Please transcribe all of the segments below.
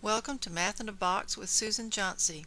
Welcome to Math in a Box with Susan Johnsey.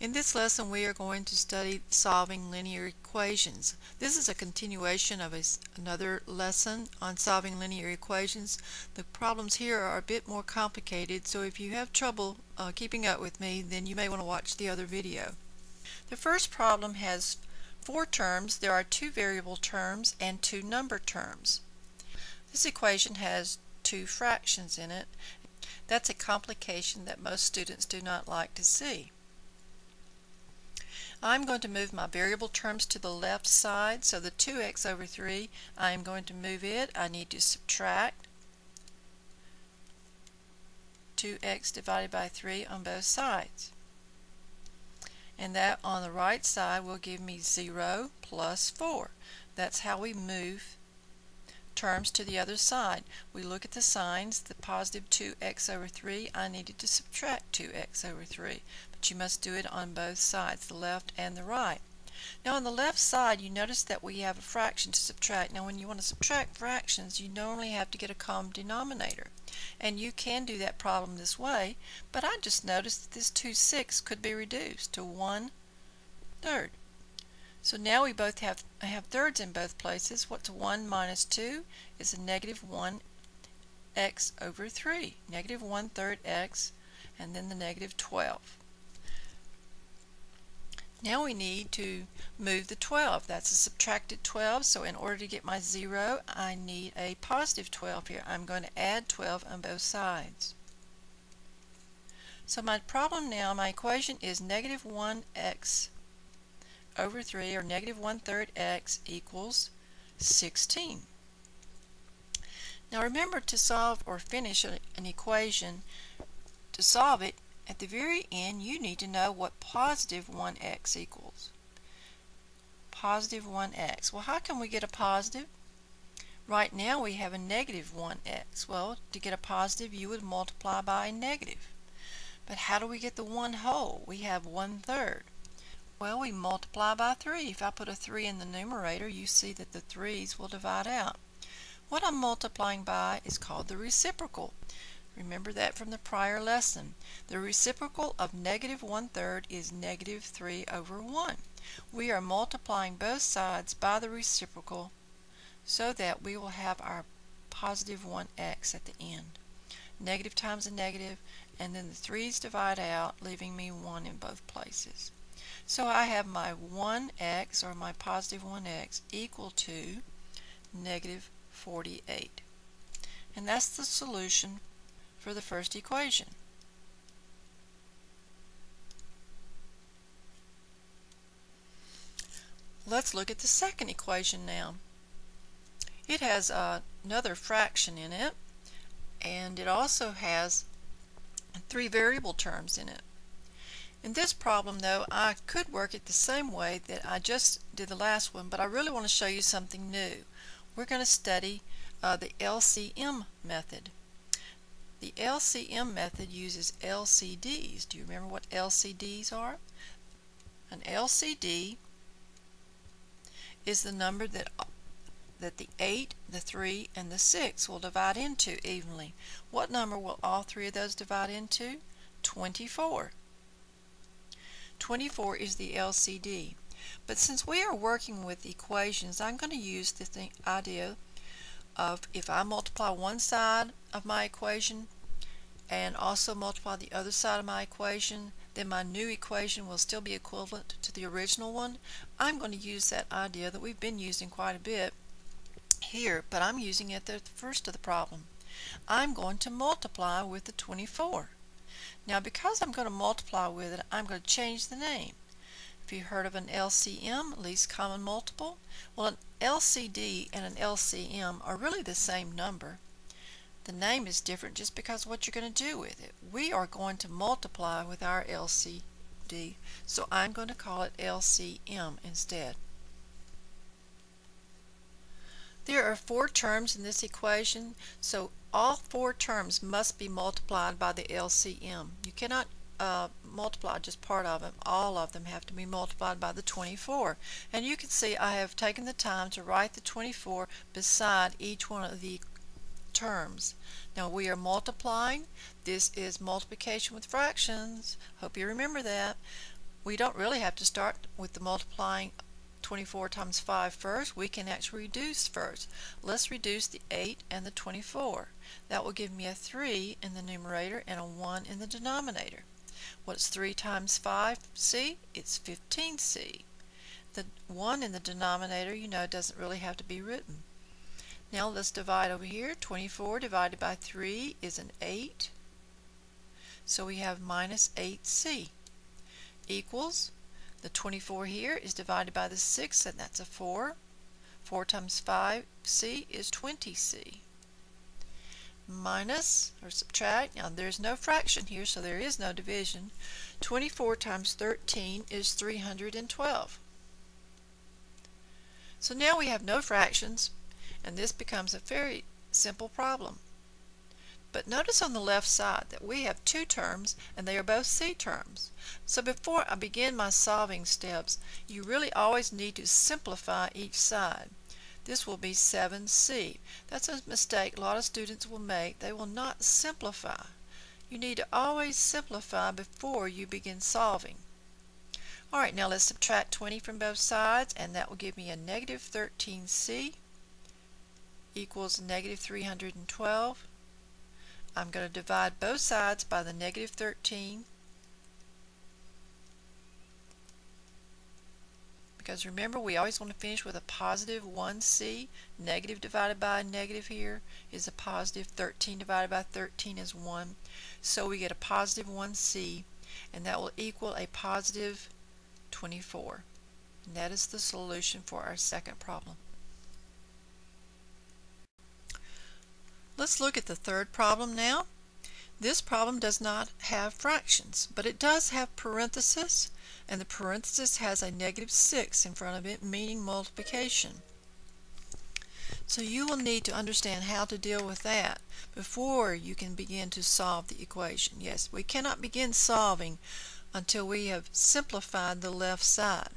In this lesson we are going to study solving linear equations. This is a continuation of another lesson on solving linear equations. The problems here are a bit more complicated, so if you have trouble keeping up with me, then you may want to watch the other video. The first problem has 4 terms. There are 2 variable terms and 2 number terms. This equation has 2 fractions in it. That's a complication that most students do not like to see. I'm going to move my variable terms to the left side, so the 2x over 3, I am going to move it. I need to subtract 2x divided by 3 on both sides. And that on the right side will give me 0 plus 4. That's how we move terms to the other side. We look at the signs. The positive 2x over 3, I needed to subtract 2x over 3. But you must do it on both sides, the left and the right. Now on the left side, you notice that we have a fraction to subtract. Now when you want to subtract fractions, you normally have to get a common denominator. And you can do that problem this way, but I just noticed that this 2/6 could be reduced to 1/3. So now we both have thirds in both places. What's 1 minus 2 is a negative 1x over 3. Negative 1/3 x, and then the negative 12. Now we need to move the 12. That's a subtracted 12, so in order to get my 0, I need a positive 12 here. I'm going to add 12 on both sides. So my problem now, my equation is negative 1x over 3, or negative 1/3 x equals 16. Now remember, to solve or finish an equation, to solve it, at the very end you need to know what positive 1x equals. Positive 1x. Well, how can we get a positive? Right now we have a negative 1x. Well, to get a positive you would multiply by a negative. But how do we get the 1 whole? We have 1/3. Well, we multiply by 3. If I put a 3 in the numerator, you see that the 3's will divide out. What I'm multiplying by is called the reciprocal. Remember that from the prior lesson. The reciprocal of negative 1/3 is negative 3 over 1. We are multiplying both sides by the reciprocal so that we will have our positive 1x at the end. Negative times a negative, and then the 3's divide out, leaving me 1 in both places. So I have my 1x, or my positive 1x, equal to negative 48. And that's the solution for the first equation. Let's look at the second equation now. It has another fraction in it, and it also has 3 variable terms in it. In this problem, though, I could work it the same way that I just did the last one, but I really want to show you something new. We're going to study the LCM method. The LCM method uses LCDs. Do you remember what LCDs are? An LCD is the number that the 8, the 3, and the 6 will divide into evenly. What number will all 3 of those divide into? 24. 24 is the LCD. But since we are working with equations, I'm going to use the idea of, if I multiply one side of my equation and also multiply the other side of my equation, then my new equation will still be equivalent to the original one. I'm going to use that idea that we've been using quite a bit here, but I'm using it at the first of the problem. I'm going to multiply with the 24. Now, because I'm going to multiply with it, I'm going to change the name. If you heard of an LCM, least common multiple, well, an LCD and an LCM are really the same number. The name is different just because of what you're going to do with it. We are going to multiply with our LCD, so I'm going to call it LCM instead. There are 4 terms in this equation, so all 4 terms must be multiplied by the LCM. You cannot multiply just part of them. All of them have to be multiplied by the 24. And you can see I have taken the time to write the 24 beside each one of the terms. Now we are multiplying. This is multiplication with fractions. Hope you remember that. We don't really have to start with the multiplying 24 times 5 first. We can actually reduce first. Let's reduce the 8 and the 24. That will give me a 3 in the numerator and a 1 in the denominator. What's 3 times 5c? It's 15c. The 1 in the denominator, you know, doesn't really have to be written. Now let's divide over here. 24 divided by 3 is an 8. So we have minus 8c equals, the 24 here is divided by the 6, and that's a 4. 4 times 5c is 20c. Minus, or subtract, now there's no fraction here, so there is no division. 24 times 13 is 312. So now we have no fractions, and this becomes a very simple problem. But notice on the left side that we have two terms, and they are both c terms. So before I begin my solving steps, you really always need to simplify each side. This will be 7c. That's a mistake a lot of students will make. They will not simplify. You need to always simplify before you begin solving. Alright, now let's subtract 20 from both sides, and that will give me a negative 13c equals negative 312. I'm going to divide both sides by the negative 13, because remember, we always want to finish with a positive 1c. Negative divided by a negative here is a positive. 13 divided by 13 is 1. So we get a positive 1c, and that will equal a positive 24. And that is the solution for our second problem. Let's look at the third problem now. This problem does not have fractions, but it does have parenthesis, and the parenthesis has a negative 6 in front of it, meaning multiplication. So you will need to understand how to deal with that before you can begin to solve the equation. Yes, we cannot begin solving until we have simplified the left side.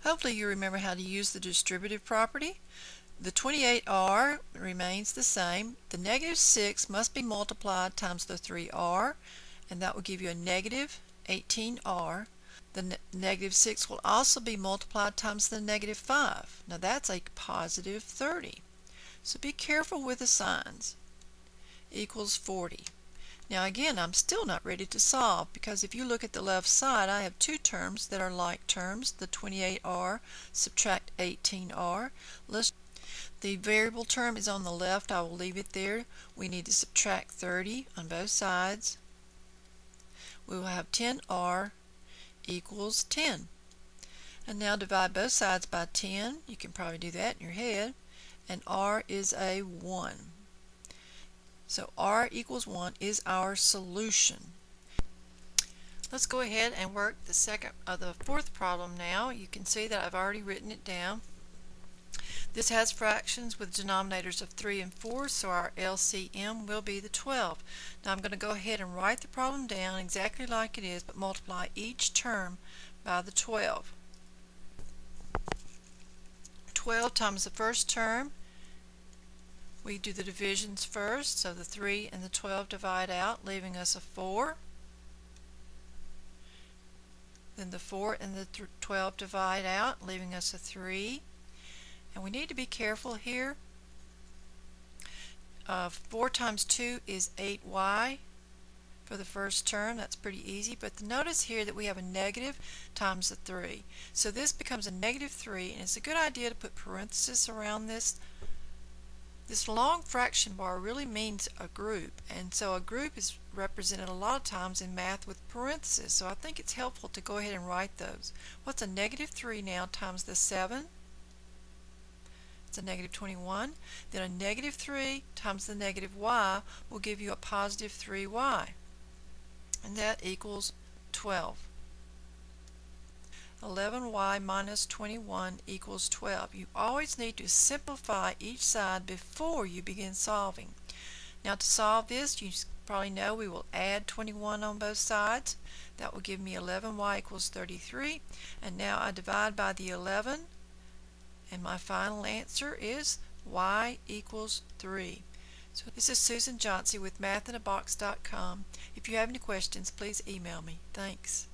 Hopefully you remember how to use the distributive property. The 28r remains the same. The negative 6 must be multiplied times the 3r, and that will give you a negative 18r. The negative 6 will also be multiplied times the negative 5. Now that's a positive 30. So be careful with the signs. Equals 40. Now again, I'm still not ready to solve, because if you look at the left side, I have two terms that are like terms. The 28r subtract 18r. The variable term is on the left. I will leave it there. We need to subtract 30 on both sides. We will have 10r equals 10. And now divide both sides by 10. You can probably do that in your head. And r is a 1. So r equals 1 is our solution. Let's go ahead and work the fourth problem now. You can see that I've already written it down. This has fractions with denominators of 3 and 4, so our LCM will be the 12. Now I'm going to go ahead and write the problem down exactly like it is, but multiply each term by the 12. 12 times the first term, we do the divisions first, so the 3 and the 12 divide out, leaving us a 4. Then the 4 and the 12 divide out, leaving us a 3. And we need to be careful here. 4 times 2 is 8y for the first term. That's pretty easy. But notice here that we have a negative times the 3. So this becomes a negative 3, and it's a good idea to put parentheses around this. This long fraction bar really means a group, and so a group is represented a lot of times in math with parentheses. So I think it's helpful to go ahead and write those. What's a negative 3 now times the 7? It's a negative 21. Then a negative 3 times the negative y will give you a positive 3y. And that equals 12. 11y minus 21 equals 12. You always need to simplify each side before you begin solving. Now to solve this, you probably know we will add 21 on both sides. That will give me 11y equals 33. And now I divide by the 11. And my final answer is y equals 3. So this is Susan Johnsey with mathinabox.com. If you have any questions, please email me. Thanks.